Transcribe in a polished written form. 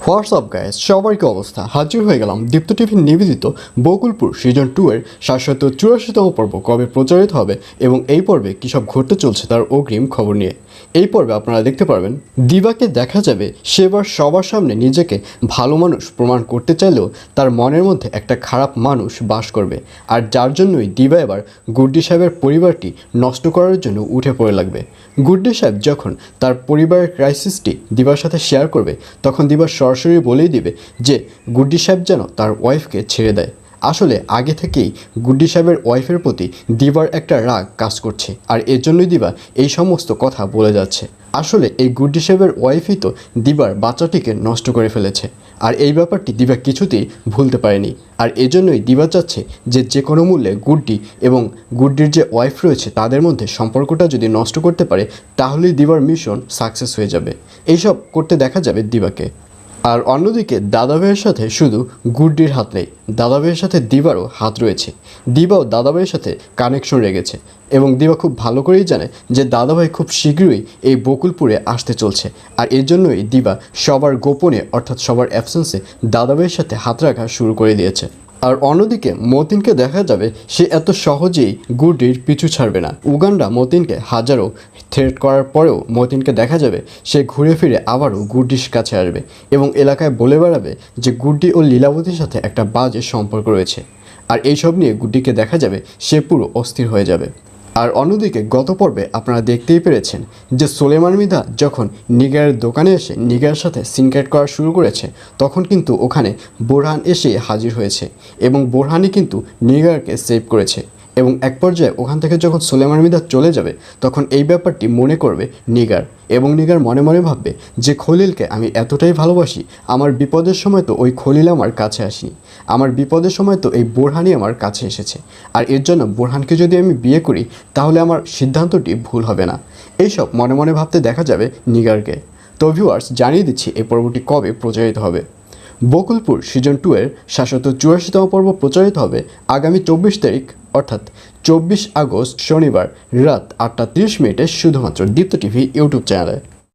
WhatsApp guys, সবার কি অবস্থা? হাজির হয়ে গেলাম দীপ্ত টিভির নিবেদিত বকুলপুর সিজন 2 এর ৭৮৪তম পর্ব কবে প্রচারিত হবে এবং এই পর্বে কী সব ঘটতে চলছে তার অগ্রিম খবর নিয়ে। এই পর্বে আপনারা দেখতে পারবেন দিবাকে দেখা যাবে সেবার সবার সামনে নিজেকে ভালো মানুষ প্রমাণ করতে চাইলেও তার মনের মধ্যে একটা খারাপ মানুষ বাস করবে, আর যার জন্যই দিবা এবার গুড্ডি সাহেবের পরিবারটি নষ্ট করার জন্য উঠে পড়ে লাগবে। গুড্ডি সাহেব যখন তার পরিবারের ক্রাইসিসটি দিবার সাথে শেয়ার করবে তখন দিবা সরাসরি বলেই দিবে যে গুড্ডি সাহেব যেন তার ওয়াইফকে ছেড়ে দেয়। আসলে আগে থেকেই গুড্ডি সাহেবের ওয়াইফের প্রতি দিবার একটা রাগ কাজ করছে, আর এর জন্যই দিবা এই সমস্ত কথা বলে যাচ্ছে। আসলে এই গুড্ডি সাহেবের ওয়াইফই তো দিবার বাচ্চাটিকে নষ্ট করে ফেলেছে, আর এই ব্যাপারটি দিবা কিছুতেই ভুলতে পারেনি। আর এজন্যই দিবা চাচ্ছে যে কোনো মূল্যে গুড্ডি এবং গুড্ডির যে ওয়াইফ রয়েছে তাদের মধ্যে সম্পর্কটা যদি নষ্ট করতে পারে তাহলেই দিবার মিশন সাকসেস হয়ে যাবে। এইসব করতে দেখা যাবে দিবাকে। আর অন্যদিকে দাদাভাইয়ের সাথে শুধু গুড্ডির হাত নেই, দাদাভাইয়ের সাথে দিবারও হাত রয়েছে। দিবাও দাদাভাইয়ের সাথে কানেকশন রেখেছে এবং দিবা খুব ভালো করেই জানে যে দাদাভাই খুব শীঘ্রই এই বকুলপুরে আসতে চলছে, আর এর জন্যই দিবা সবার গোপনে অর্থাৎ সবার অ্যাবসেন্সে দাদাভাইয়ের সাথে হাত রাখা শুরু করে দিয়েছে। আর অন্যদিকে মতিনকে দেখা যাবে সে এত সহজেই গুড্ডির পিছু ছাড়বে না। উগান্ডা মতিনকে হাজারো থ্রেট করার পরেও মতিনকে দেখা যাবে সে ঘুরে ফিরে আবারও গুড্ডির কাছে আসবে এবং এলাকায় বলে বেড়াবে যে গুড্ডি ও লীলাবতীর সাথে একটা বাজে সম্পর্ক রয়েছে। আর এইসব নিয়ে গুড্ডিকে দেখা যাবে সে পুরো অস্থির হয়ে যাবে। আর অন্যদিকে গত পর্বে আপনারা দেখতেই পেরেছেন যে সোলেমান মৃধা যখন নিগারের দোকানে এসে নিগারের সাথে সিনক্রেট করা শুরু করেছে তখন কিন্তু ওখানে বোরহান এসে হাজির হয়েছে এবং বোরহানই কিন্তু নিগারকে সেভ করেছে। এবং এক পর্যায়ে ওখান থেকে যখন সোলেমান মৃধা চলে যাবে তখন এই ব্যাপারটি মনে করবে নিগার, এবং নিগার মনে মনে ভাববে যে খলিলকে আমি এতটাই ভালোবাসি, আমার বিপদের সময় তো ওই খলিল আমার কাছে আসেনি, আমার বিপদের সময় তো এই বোরহানই আমার কাছে এসেছে, আর এর জন্য বোরহানকে যদি আমি বিয়ে করি তাহলে আমার সিদ্ধান্তটি ভুল হবে না। এইসব মনে মনে ভাবতে দেখা যাবে নিগারকে। তো ভিউয়ার্স, জানিয়ে দিচ্ছি এই পর্বটি কবে প্রচারিত হবে। বকুলপুর সিজন 2 এর ৭৮৪তম পর্ব প্রচারিত হবে আগামী ২৪ তারিখ অর্থাৎ ২৪ আগস্ট শনিবার রাত ৮টা ৩০ মিনিটে শুধুমাত্র দীপ্ত টিভি ইউটিউব চ্যানেলে।